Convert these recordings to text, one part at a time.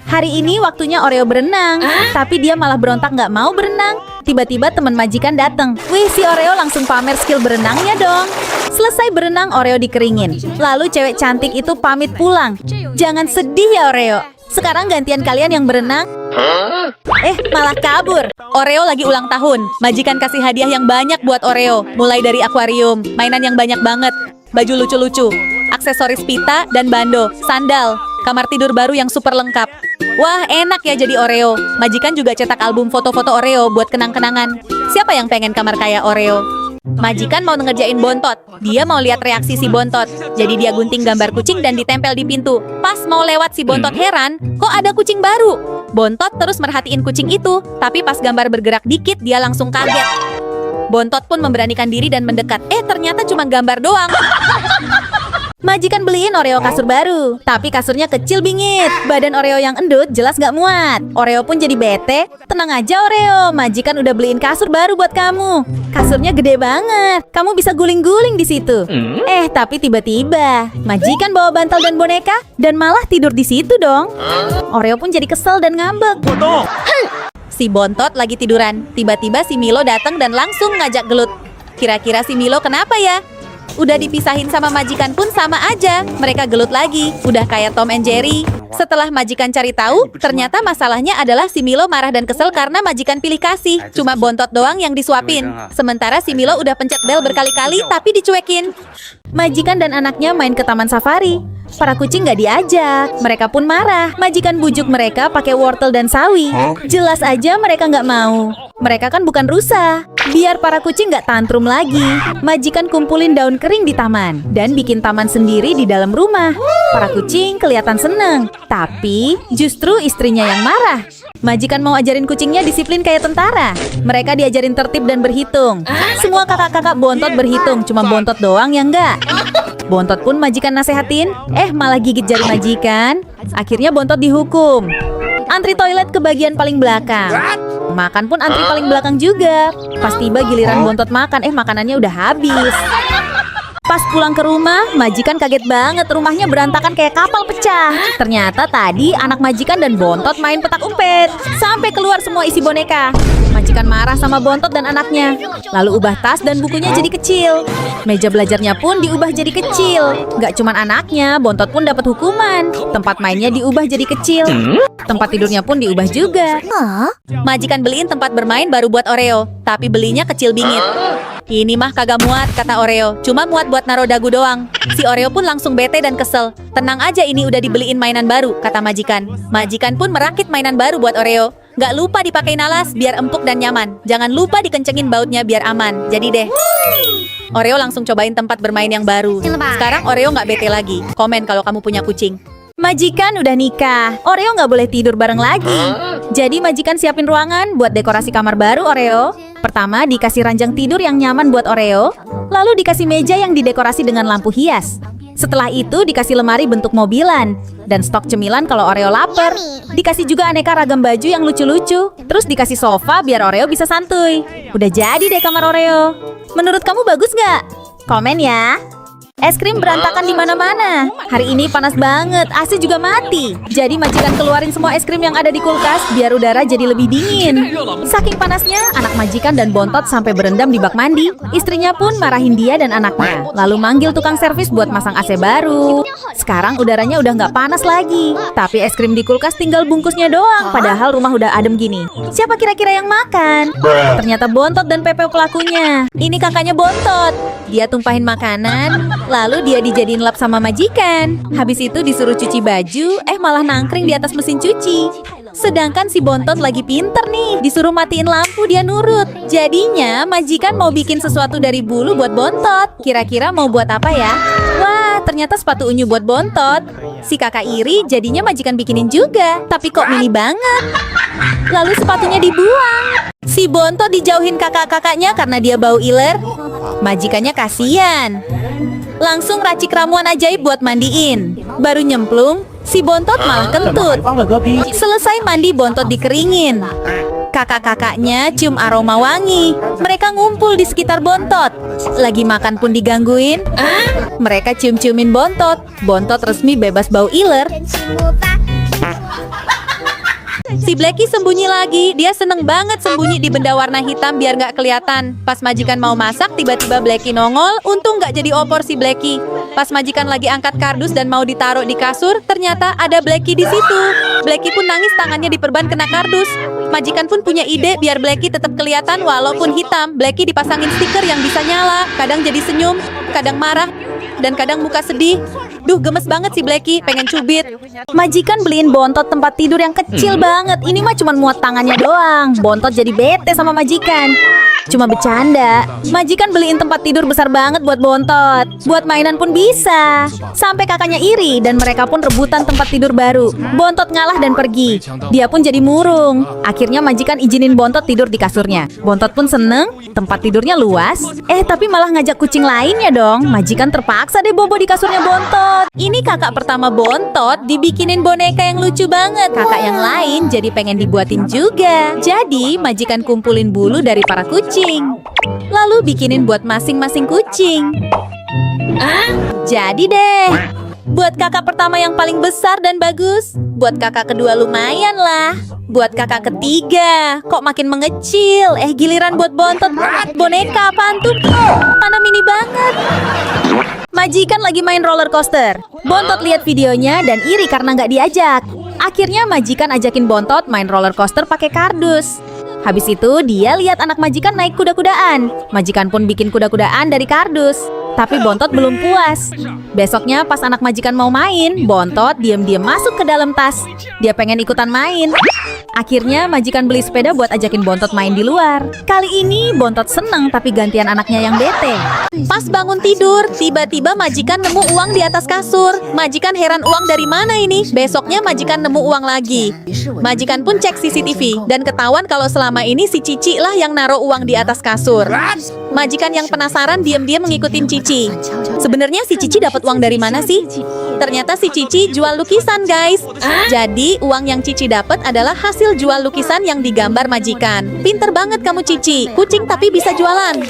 Hari ini waktunya Oreo berenang. Tapi dia malah berontak nggak mau berenang. Tiba-tiba teman majikan datang. Wih, si Oreo langsung pamer skill berenangnya dong. Selesai berenang, Oreo dikeringin. Lalu cewek cantik itu pamit pulang. Jangan sedih ya Oreo. Sekarang gantian kalian yang berenang. Malah kabur. Oreo lagi ulang tahun. Majikan kasih hadiah yang banyak buat Oreo. Mulai dari akuarium, mainan yang banyak banget, baju lucu-lucu, aksesoris pita dan bando, sandal, kamar tidur baru yang super lengkap. Wah, enak ya jadi Oreo. Majikan juga cetak album foto-foto Oreo buat kenang-kenangan. Siapa yang pengen kamar kayak Oreo? Majikan mau ngerjain Bontot. Dia mau lihat reaksi si Bontot. Jadi dia gunting gambar kucing dan ditempel di pintu. Pas mau lewat si Bontot heran, kok ada kucing baru? Bontot terus merhatiin kucing itu, tapi pas gambar bergerak dikit dia langsung kaget. Bontot pun memberanikan diri dan mendekat. Ternyata cuma gambar doang. Majikan beliin Oreo kasur baru, tapi kasurnya kecil bingit. Badan Oreo yang endut jelas gak muat. Oreo pun jadi bete. Tenang aja Oreo, majikan udah beliin kasur baru buat kamu. Kasurnya gede banget, kamu bisa guling-guling di situ. Tapi tiba-tiba majikan bawa bantal dan boneka dan malah tidur di situ dong. Oreo pun jadi kesel dan ngambek. Si Bontot lagi tiduran. Tiba-tiba si Milo datang dan langsung ngajak gelut. Kira-kira si Milo kenapa ya? Udah dipisahin sama majikan pun sama aja. Mereka gelut lagi. Udah kayak Tom and Jerry. Setelah majikan cari tahu, ternyata masalahnya adalah si Milo marah dan kesel karena majikan pilih kasih. Cuma Bontot doang yang disuapin. Sementara si Milo udah pencet bel berkali-kali tapi dicuekin. Majikan dan anaknya main ke taman safari. Para kucing gak diajak. Mereka pun marah. Majikan bujuk mereka pakai wortel dan sawi. Jelas aja mereka gak mau. Mereka kan bukan rusa. Biar para kucing gak tantrum lagi, majikan kumpulin daun kering di taman dan bikin taman sendiri di dalam rumah. Para kucing kelihatan seneng, tapi justru istrinya yang marah. Majikan mau ajarin kucingnya disiplin kayak tentara. Mereka diajarin tertib dan berhitung. Semua kakak-kakak Bontot berhitung, cuma Bontot doang yang enggak. Bontot pun majikan nasehatin, malah gigit jari majikan. Akhirnya Bontot dihukum. Antri toilet ke bagian paling belakang. Makan pun antri paling belakang juga. Pas tiba giliran Bontot makan, makanannya udah habis. Pas pulang ke rumah, majikan kaget banget. Rumahnya berantakan kayak kapal pecah. Ternyata tadi anak majikan dan Bontot main petak umpet. Sampai keluar semua isi boneka. Majikan marah sama Bontot dan anaknya. Lalu ubah tas dan bukunya jadi kecil. Meja belajarnya pun diubah jadi kecil. Gak cuman anaknya, Bontot pun dapat hukuman. Tempat mainnya diubah jadi kecil. Tempat tidurnya pun diubah juga. Majikan beliin tempat bermain baru buat Oreo, tapi belinya kecil bingit. Ini mah kagak muat, kata Oreo. Cuma muat buat naro dagu doang. Si Oreo pun langsung bete dan kesel. Tenang aja, ini udah dibeliin mainan baru, kata majikan. Majikan pun merakit mainan baru buat Oreo. Gak lupa dipakein alas biar empuk dan nyaman. Jangan lupa dikencengin bautnya biar aman. Jadi deh. Oreo langsung cobain tempat bermain yang baru. Sekarang Oreo gak bete lagi. Komen kalau kamu punya kucing. Majikan udah nikah. Oreo gak boleh tidur bareng lagi. Jadi majikan siapin ruangan buat dekorasi kamar baru Oreo. Pertama dikasih ranjang tidur yang nyaman buat Oreo. Lalu dikasih meja yang didekorasi dengan lampu hias. Setelah itu dikasih lemari bentuk mobilan. Dan stok cemilan kalau Oreo lapar. Dikasih juga aneka ragam baju yang lucu-lucu. Terus dikasih sofa biar Oreo bisa santuy. Udah jadi deh kamar Oreo. Menurut kamu bagus gak? Komen ya. Es krim berantakan di mana-mana. Hari ini panas banget, AC juga mati. Jadi majikan keluarin semua es krim yang ada di kulkas biar udara jadi lebih dingin. Saking panasnya, anak majikan dan Bontot sampai berendam di bak mandi. Istrinya pun marahin dia dan anaknya. Lalu manggil tukang servis buat masang AC baru. Sekarang udaranya udah nggak panas lagi. Tapi es krim di kulkas tinggal bungkusnya doang. Padahal rumah udah adem gini. Siapa kira-kira yang makan? Ternyata Bontot dan Pepe pelakunya. Ini kakaknya Bontot. Dia tumpahin makanan. Lalu dia dijadiin lap sama majikan. Habis itu disuruh cuci baju, malah nangkring di atas mesin cuci. Sedangkan si Bontot lagi pinter nih, disuruh matiin lampu dia nurut. Jadinya majikan mau bikin sesuatu dari bulu buat Bontot. Kira-kira mau buat apa ya? Wah, ternyata sepatu unyu buat Bontot. Si kakak iri jadinya majikan bikinin juga. Tapi kok mini banget. Lalu sepatunya dibuang. Si Bontot dijauhin kakak-kakaknya karena dia bau iler. Majikannya kasihan. Langsung racik ramuan ajaib buat mandiin. Baru nyemplung, si Bontot malah kentut. Selesai mandi, Bontot dikeringin. Kakak-kakaknya cium aroma wangi. Mereka ngumpul di sekitar Bontot. Lagi makan pun digangguin. Mereka cium-ciumin Bontot. Bontot resmi bebas bau iler. Si Blacky sembunyi lagi. Dia seneng banget sembunyi di benda warna hitam biar nggak kelihatan. Pas majikan mau masak, tiba-tiba Blacky nongol. Untung nggak jadi opor si Blacky. Pas majikan lagi angkat kardus dan mau ditaruh di kasur, ternyata ada Blacky di situ. Blacky pun nangis, tangannya diperban kena kardus. Majikan pun punya ide biar Blacky tetap kelihatan walaupun hitam. Blacky dipasangin stiker yang bisa nyala. Kadang jadi senyum, kadang marah, dan kadang muka sedih. Duh, gemes banget si Blacky, pengen cubit. Majikan beliin Bontot tempat tidur yang kecil banget. Ini mah cuma muat tangannya doang. Bontot jadi bete sama majikan. Cuma bercanda. Majikan beliin tempat tidur besar banget buat Bontot. Buat mainan pun bisa. Sampai kakaknya iri dan mereka pun rebutan tempat tidur baru. Bontot ngalah dan pergi. Dia pun jadi murung. Akhirnya majikan izinin Bontot tidur di kasurnya. Bontot pun seneng, tempat tidurnya luas. Tapi malah ngajak kucing lainnya dong. Majikan terpaksa deh bobo di kasurnya Bontot. Ini kakak pertama Bontot dibikinin boneka yang lucu banget. Kakak yang lain jadi pengen dibuatin juga. Jadi majikan kumpulin bulu dari para kucing, lalu bikinin buat masing-masing kucing. Jadi deh, buat kakak pertama yang paling besar dan bagus. Buat kakak kedua lumayan lah. Buat kakak ketiga kok makin mengecil. Giliran buat Bontot, boneka apaan tuh? Mana mini banget. Majikan lagi main roller coaster. Bontot lihat videonya dan iri karena nggak diajak. Akhirnya majikan ajakin Bontot main roller coaster pakai kardus. Habis itu dia lihat anak majikan naik kuda-kudaan. Majikan pun bikin kuda-kudaan dari kardus. Tapi Bontot belum puas. Besoknya pas anak majikan mau main, Bontot diam-diam masuk ke dalam tas. Dia pengen ikutan main. Akhirnya majikan beli sepeda buat ajakin Bontot main di luar. Kali ini Bontot seneng tapi gantian anaknya yang bete. Pas bangun tidur, tiba-tiba majikan nemu uang di atas kasur. Majikan heran, uang dari mana ini? Besoknya majikan nemu uang lagi. Majikan pun cek CCTV dan ketahuan kalau selama ini si Cici lah yang naruh uang di atas kasur. Majikan yang penasaran diam-diam ngikutin Cici. Sebenarnya si Cici dapat uang dari mana sih? Ternyata si Cici jual lukisan, guys. Jadi uang yang Cici dapat adalah hasil jual lukisan yang digambar majikan. Pinter banget kamu Cici, kucing tapi bisa jualan.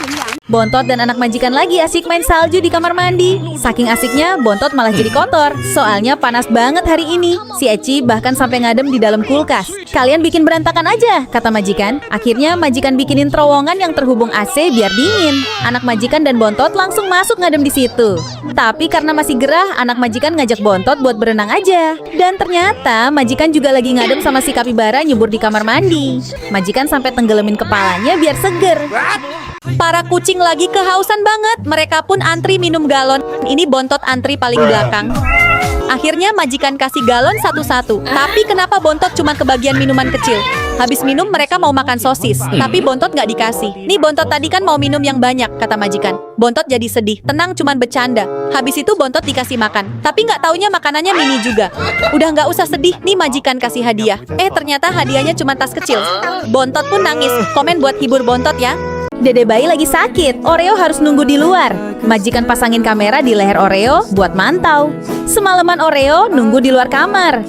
Bontot dan anak majikan lagi asik main salju di kamar mandi. Saking asiknya, Bontot malah jadi kotor. Soalnya panas banget hari ini. Si Eci bahkan sampai ngadem di dalam kulkas. Kalian bikin berantakan aja, kata majikan. Akhirnya majikan bikinin terowongan yang terhubung AC biar dingin. Anak majikan dan Bontot langsung masuk ngadem di situ. Tapi karena masih gerah, anak majikan ngajak Bontot buat berenang aja. Dan ternyata majikan juga lagi ngadem sama si kapibara nyebur di kamar mandi. Majikan sampai tenggelamin kepalanya biar seger. Para kucing lagi kehausan banget. Mereka pun antri minum galon. Ini Bontot antri paling belakang. Akhirnya majikan kasih galon satu-satu. Tapi kenapa Bontot cuma kebagian minuman kecil? Habis minum mereka mau makan sosis, tapi Bontot nggak dikasih. Nih Bontot tadi kan mau minum yang banyak, kata majikan. Bontot jadi sedih. Tenang, cuman bercanda. Habis itu Bontot dikasih makan. Tapi nggak taunya makanannya mini juga. Udah nggak usah sedih, nih majikan kasih hadiah. Ternyata hadiahnya cuma tas kecil. Bontot pun nangis. Komen buat hibur Bontot ya. Dede bayi lagi sakit, Oreo harus nunggu di luar. Majikan pasangin kamera di leher Oreo buat mantau. Semalaman Oreo nunggu di luar kamar.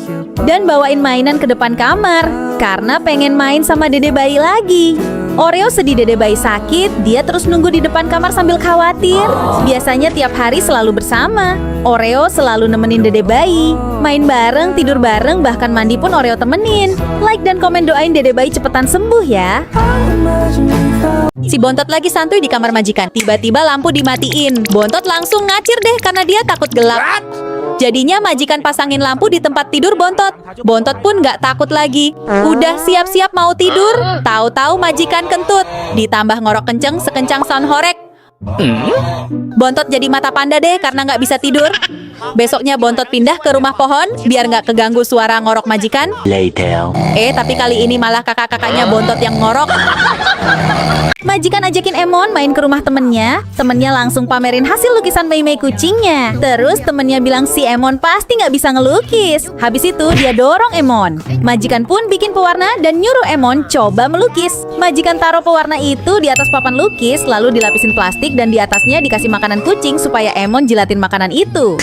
Dan bawain mainan ke depan kamar karena pengen main sama dede bayi lagi. Oreo sedih dede bayi sakit, dia terus nunggu di depan kamar sambil khawatir. Biasanya tiap hari selalu bersama. Oreo selalu nemenin dede bayi. Main bareng, tidur bareng, bahkan mandi pun Oreo temenin. Like dan komen doain dede bayi cepetan sembuh ya. Si Bontot lagi santuy di kamar majikan. Tiba-tiba lampu dimatiin. Bontot langsung ngacir deh karena dia takut gelap. Jadinya majikan pasangin lampu di tempat tidur Bontot. Bontot pun nggak takut lagi. Udah siap-siap mau tidur, tahu-tahu majikan kentut. Ditambah ngorok kenceng sekencang sound horeg. Bontot jadi mata panda deh karena nggak bisa tidur. Besoknya Bontot pindah ke rumah pohon biar nggak keganggu suara ngorok majikan. Tapi kali ini malah kakak-kakaknya Bontot yang ngorok. Majikan ajakin Emon main ke rumah temennya. Temennya langsung pamerin hasil lukisan Mei kucingnya. Terus temennya bilang si Emon pasti nggak bisa ngelukis. Habis itu dia dorong Emon. Majikan pun bikin pewarna dan nyuruh Emon coba melukis. Majikan taruh pewarna itu di atas papan lukis, lalu dilapisin plastik dan di atasnya dikasih makanan kucing supaya Emon jilatin makanan itu.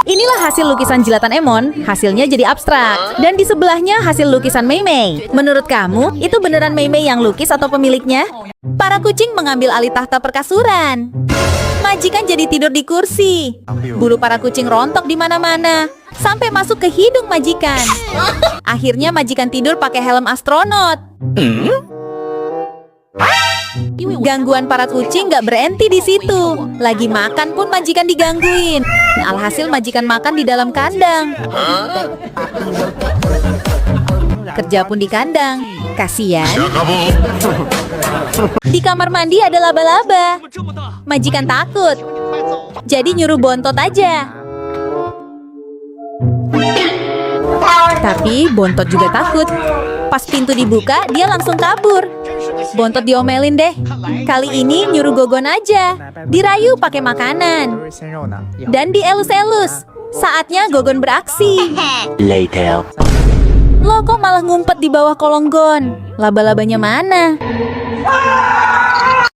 Inilah hasil lukisan jilatan Emon. Hasilnya jadi abstrak. Dan di sebelahnya hasil lukisan Mei. Menurut kamu, itu beneran Mei yang lukis atau pemiliknya? Para kucing mengambil alih tahta perkasuran. Majikan jadi tidur di kursi. Bulu para kucing rontok di mana-mana, sampai masuk ke hidung majikan. Akhirnya majikan tidur pakai helm astronot. Gangguan para kucing gak berhenti di situ. Lagi makan pun majikan digangguin. Alhasil majikan makan di dalam kandang. Kerja pun di kandang. Kasian. Di kamar mandi ada laba-laba. Majikan takut, jadi nyuruh Bontot aja. Tapi Bontot juga takut. Pas pintu dibuka, dia langsung kabur. Bontot diomelin deh. Kali ini nyuruh Gogon aja. Dirayu pakai makanan. Dan dielus-elus. Saatnya Gogon beraksi. Later. Lo kok malah ngumpet di bawah kolong Gon? Laba-labanya mana?